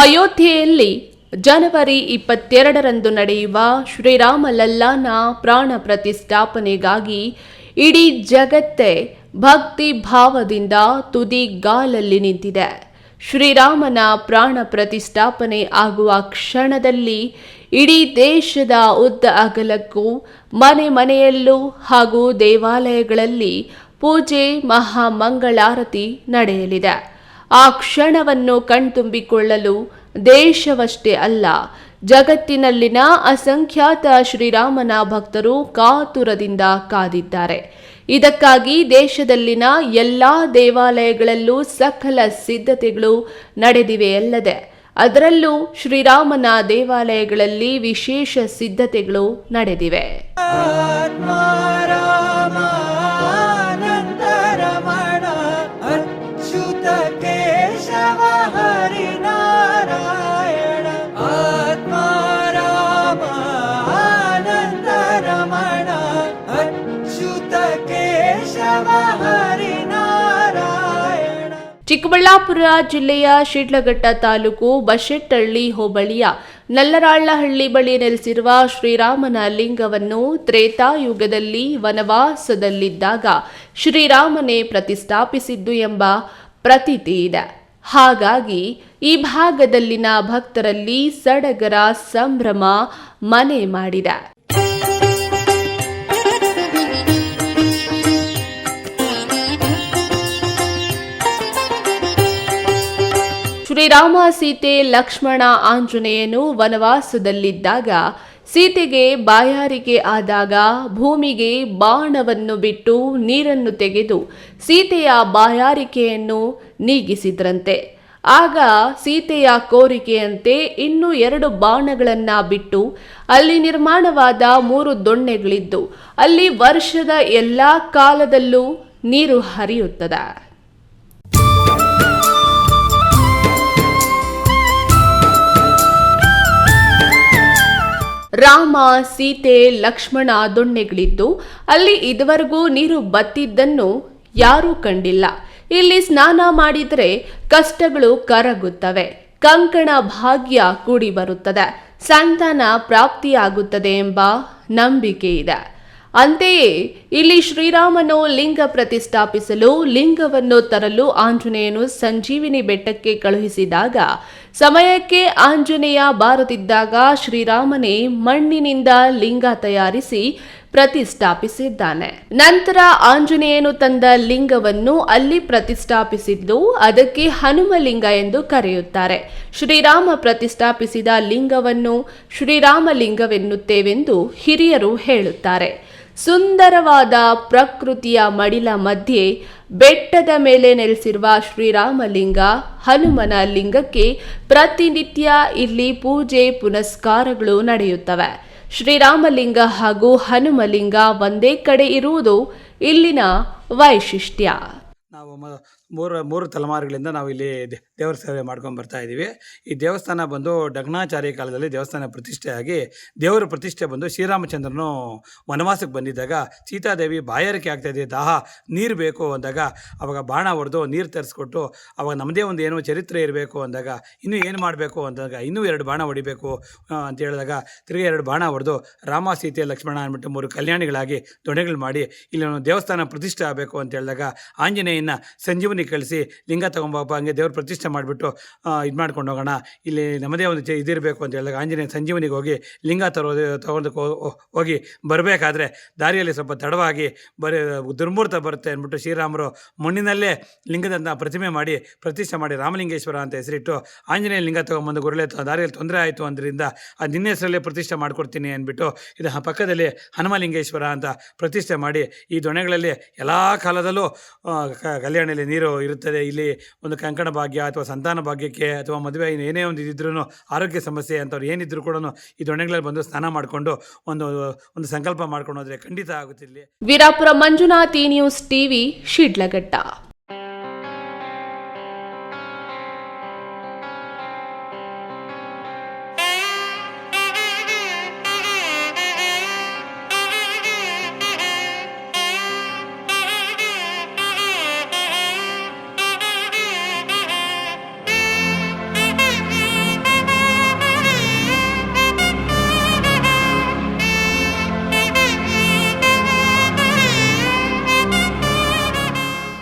ಅಯೋಧ್ಯೆಯಲ್ಲಿ ಜನವರಿ 22ರಂದು ನಡೆಯುವ ಶ್ರೀರಾಮ ಲಲ್ಲಾನ ಪ್ರಾಣ ಪ್ರತಿಷ್ಠಾಪನೆಗಾಗಿ ಇಡೀ ಜಗತ್ತೇ ಭಕ್ತಿ ಭಾವದಿಂದ ತುದಿಗಾಲಲ್ಲಿ ನಿಂತಿದೆ. ಶ್ರೀರಾಮನ ಪ್ರಾಣ ಪ್ರತಿಷ್ಠಾಪನೆ ಆಗುವ ಕ್ಷಣದಲ್ಲಿ ಇಡೀ ದೇಶದ ಉದ್ದ ಅಗಲಕ್ಕೂ ಮನೆ ಮನೆಯಲ್ಲೂ ಹಾಗೂ ದೇವಾಲಯಗಳಲ್ಲಿ ಪೂಜೆ ಮಹಾಮಂಗಳಾರತಿ ನಡೆಯಲಿದೆ. ಆ ಕ್ಷಣವನ್ನು ಕಣ್ತುಂಬಿಕೊಳ್ಳಲು ದೇಶವಷ್ಟೇ ಅಲ್ಲ, ಜಗತ್ತಿನಲ್ಲಿನ ಅಸಂಖ್ಯಾತ ಶ್ರೀರಾಮನ ಭಕ್ತರು ಕಾತುರದಿಂದ ಕಾದಿದ್ದಾರೆ. ಇದಕ್ಕಾಗಿ ದೇಶದಲ್ಲಿನ ಎಲ್ಲಾ ದೇವಾಲಯಗಳಲ್ಲೂ ಸಕಲ ಸಿದ್ಧತೆಗಳು ನಡೆದಿವೆಯಲ್ಲದೆ ಅದರಲ್ಲೂ ಶ್ರೀರಾಮನ ದೇವಾಲಯಗಳಲ್ಲಿ ವಿಶೇಷ ಸಿದ್ಧತೆಗಳು ನಡೆದಿವೆ. ಚಿಕ್ಕಬಳ್ಳಾಪುರ ಜಿಲ್ಲೆಯ ಶಿಡ್ಲಘಟ್ಟ ತಾಲೂಕು ಬಶೆಟ್ಟಹಳ್ಳಿ ಹೋಬಳಿಯ ನಲ್ಲರಾಳಹಳ್ಳಿ ಬಳಿ ನೆಲೆಸಿರುವ ಶ್ರೀರಾಮನ ಲಿಂಗವನ್ನು ತ್ರೇತಾಯುಗದಲ್ಲಿ ವನವಾಸದಲ್ಲಿದ್ದಾಗ ಶ್ರೀರಾಮನೇ ಪ್ರತಿಷ್ಠಾಪಿಸಿದ್ದು ಎಂಬ ಪ್ರತೀತಿ ಇದೆ. ಹಾಗಾಗಿ ಈ ಭಾಗದಲ್ಲಿನ ಭಕ್ತರಲ್ಲಿ ಸಡಗರ ಸಂಭ್ರಮ ಮನೆ ಮಾಡಿದೆ. ಶ್ರೀರಾಮ, ಸೀತೆ, ಲಕ್ಷ್ಮಣ, ಆಂಜನೇಯನು ವನವಾಸದಲ್ಲಿದ್ದಾಗ ಸೀತೆಗೆ ಬಾಯಾರಿಕೆ ಆದಾಗ ಭೂಮಿಗೆ ಬಾಣವನ್ನು ಬಿಟ್ಟು ನೀರನ್ನು ತೆಗೆದು ಸೀತೆಯ ಬಾಯಾರಿಕೆಯನ್ನು ನೀಗಿಸಿದ್ರಂತೆ. ಆಗ ಸೀತೆಯ ಕೋರಿಕೆಯಂತೆ ಇನ್ನೂ 2 ಬಾಣಗಳನ್ನ ಬಿಟ್ಟು ಅಲ್ಲಿ ನಿರ್ಮಾಣವಾದ 3 ದೊಣ್ಣೆಗಳಿದ್ದು ಅಲ್ಲಿ ವರ್ಷದ ಎಲ್ಲಾ ಕಾಲದಲ್ಲೂ ನೀರು ಹರಿಯುತ್ತದೆ. ರಾಮ, ಸೀತೆ, ಲಕ್ಷ್ಮಣ ದೊಣ್ಣೆಗಳಿದ್ದು ಅಲ್ಲಿ ಇದುವರೆಗೂ ನೀರು ಬತ್ತಿದ್ದನ್ನು ಯಾರೂ ಕಂಡಿಲ್ಲ. ಇಲ್ಲಿ ಸ್ನಾನ ಮಾಡಿದರೆ ಕಷ್ಟಗಳು ಕರಗುತ್ತವೆ, ಕಂಕಣ ಭಾಗ್ಯ ಕೂಡಿ ಬರುತ್ತದೆ, ಸಂತಾನ ಪ್ರಾಪ್ತಿಯಾಗುತ್ತದೆ ಎಂಬ ನಂಬಿಕೆ ಇದೆ. ಅಂತೆಯೇ ಇಲ್ಲಿ ಶ್ರೀರಾಮನು ಲಿಂಗ ಪ್ರತಿಷ್ಠಾಪಿಸಲು ಲಿಂಗವನ್ನು ತರಲು ಆಂಜನೇಯನು ಸಂಜೀವಿನಿ ಬೆಟ್ಟಕ್ಕೆ ಕಳುಹಿಸಿದಾಗ ಸಮಯಕ್ಕೆ ಆಂಜನೇಯ ಬಾರದಿದ್ದಾಗ ಶ್ರೀರಾಮನೇ ಮಣ್ಣಿನಿಂದ ಲಿಂಗ ತಯಾರಿಸಿ ಪ್ರತಿಷ್ಠಾಪಿಸಿದ್ದಾನೆ. ನಂತರ ಆಂಜನೇಯನು ತಂದ ಲಿಂಗವನ್ನು ಅಲ್ಲಿ ಪ್ರತಿಷ್ಠಾಪಿಸಿದ್ದು ಅದಕ್ಕೆ ಹನುಮಲಿಂಗ ಎಂದು ಕರೆಯುತ್ತಾರೆ. ಶ್ರೀರಾಮ ಪ್ರತಿಷ್ಠಾಪಿಸಿದ ಲಿಂಗವನ್ನು ಶ್ರೀರಾಮಲಿಂಗವೆನ್ನುತ್ತೇವೆಂದು ಹಿರಿಯರು ಹೇಳುತ್ತಾರೆ. ಸುಂದರವಾದ ಪ್ರಕೃತಿಯ ಮಡಿಲ ಮಧ್ಯೆ ಬೆಟ್ಟದ ಮೇಲೆ ನೆಲೆಸಿರುವ ಶ್ರೀರಾಮಲಿಂಗ ಹನುಮನ ಲಿಂಗಕ್ಕೆ ಪ್ರತಿನಿತ್ಯ ಇಲ್ಲಿ ಪೂಜೆ ಪುನಸ್ಕಾರಗಳು ನಡೆಯುತ್ತವೆ. ಶ್ರೀರಾಮಲಿಂಗ ಹಾಗೂ ಹನುಮಲಿಂಗ ಒಂದೇ ಕಡೆ ಇರುವುದು ಇಲ್ಲಿನ ವೈಶಿಷ್ಟ್ಯ. ನಾವು ಮೂರು ತಲೆಮಾರುಗಳಿಂದ ನಾವು ಇಲ್ಲಿ ದೇವರ ಸೇವೆ ಮಾಡ್ಕೊಂಡು ಬರ್ತಾ ಇದ್ದೀವಿ. ಈ ದೇವಸ್ಥಾನ ಬಂದು ಡಗ್ನಾಚಾರ್ಯ ಕಾಲದಲ್ಲಿ ದೇವಸ್ಥಾನ ಪ್ರತಿಷ್ಠೆಯಾಗಿ ದೇವರ ಪ್ರತಿಷ್ಠೆ ಬಂದು ಶ್ರೀರಾಮಚಂದ್ರನು ವನವಾಸಕ್ಕೆ ಬಂದಿದ್ದಾಗ ಸೀತಾದೇವಿ ಬಾಯಾರಿಕೆ ಆಗ್ತಾಯಿದೆ, ದಾಹ ನೀರು ಬೇಕು ಅಂದಾಗ ಅವಾಗ ಬಾಣ ಹೊಡೆದು ನೀರು ತರಿಸ್ಕೊಟ್ಟು ಅವಾಗ ನಮ್ಮದೇ ಒಂದು ಏನೋ ಚರಿತ್ರೆ ಇರಬೇಕು ಅಂದಾಗ ಇನ್ನೂ ಏನು ಮಾಡಬೇಕು ಅಂದಾಗ ಇನ್ನೂ 2 ಬಾಣ ಹೊಡಿಬೇಕು ಅಂತ ಹೇಳಿದಾಗ ತಿರುಗಿ 2 ಬಾಣ ಹೊಡೆದು ರಾಮ, ಸೀತೆ, ಲಕ್ಷ್ಮಣ ಅಂದ್ಬಿಟ್ಟು 3 ಕಲ್ಯಾಣಿಗಳಾಗಿ ದೊಣ್ಣೆಗಳು ಮಾಡಿ ಇಲ್ಲಿ ದೇವಸ್ಥಾನ ಪ್ರತಿಷ್ಠೆ ಆಗಬೇಕು ಅಂತ ಹೇಳಿದಾಗ ಆಂಜನೇಯನ ಸಂಜೀವನಿ ಕಳಿಸಿ ಲಿಂಗ ತೊಗೊಂಬಪ್ಪ ಹಂಗೆ ದೇವ್ರ ಪ್ರತಿಷ್ಠೆ ಮಾಡಿಬಿಟ್ಟು ಇದು ಮಾಡ್ಕೊಂಡು ಹೋಗೋಣ, ಇಲ್ಲಿ ನಮ್ಮದೇ ಒಂದು ಇದಿರಬೇಕು ಅಂತ ಹೇಳಿದಾಗ ಆಂಜನೇಯ ಸಂಜೀವನಿಗೆ ಹೋಗಿ ಲಿಂಗ ತಗೊಂಡಕ್ಕೆ ಹೋಗಿ ಬರಬೇಕಾದ್ರೆ ದಾರಿಯಲ್ಲಿ ಸ್ವಲ್ಪ ತಡವಾಗಿ ದುರ್ಮೂರ್ತ ಬರುತ್ತೆ ಅಂದ್ಬಿಟ್ಟು ಶ್ರೀರಾಮರು ಮಣ್ಣಿನಲ್ಲೇ ಲಿಂಗದ ಪ್ರತಿಮೆ ಮಾಡಿ ಪ್ರತಿಷ್ಠೆ ಮಾಡಿ ರಾಮಲಿಂಗೇಶ್ವರ ಅಂತ ಹೆಸರಿಟ್ಟು ಆಂಜನೇಯ ಲಿಂಗ ತೊಗೊಂಬಂದು ಗುರುಳೆ ದಾರಿಯಲ್ಲಿ ತೊಂದರೆ ಆಯಿತು ಅದರಿಂದ ಅದು ನಿನ್ನ ಹೆಸರಲ್ಲೇ ಪ್ರತಿಷ್ಠೆ ಮಾಡ್ಕೊಡ್ತೀನಿ ಅಂದ್ಬಿಟ್ಟು ಇದು ಪಕ್ಕದಲ್ಲಿ ಹನುಮಲಿಂಗೇಶ್ವರ ಅಂತ ಪ್ರತಿಷ್ಠೆ ಮಾಡಿ ಈ ದೊಣ್ಣೆಗಳಲ್ಲಿ ಎಲ್ಲ ಕಾಲದಲ್ಲೂ ಕಲ್ಯಾಣಿಯಲ್ಲಿ ನೀರು ಇರುತ್ತದೆ. ಇಲ್ಲಿ ಒಂದು ಕಂಕಣ ಭಾಗ್ಯ ಅಥವಾ ಸಂತಾನ ಭಾಗ್ಯಕ್ಕೆ ಅಥವಾ ಮದುವೆ ಏನೇ ಒಂದು ಇದ್ರೂ ಆರೋಗ್ಯ ಸಮಸ್ಯೆ ಅಂತವ್ರು ಏನಿದ್ರು ಕೂಡ ಈ ದೊಣ್ಣೆಗಳಲ್ಲಿ ಬಂದು ಸ್ನಾನ ಮಾಡಿಕೊಂಡು ಒಂದು ಸಂಕಲ್ಪ ಮಾಡ್ಕೊಂಡು ಹೋದ್ರೆ ಖಂಡಿತ ಆಗುತ್ತಿಲ್ಲ. Veerapura Manjunath, news TV, Sidlaghatta.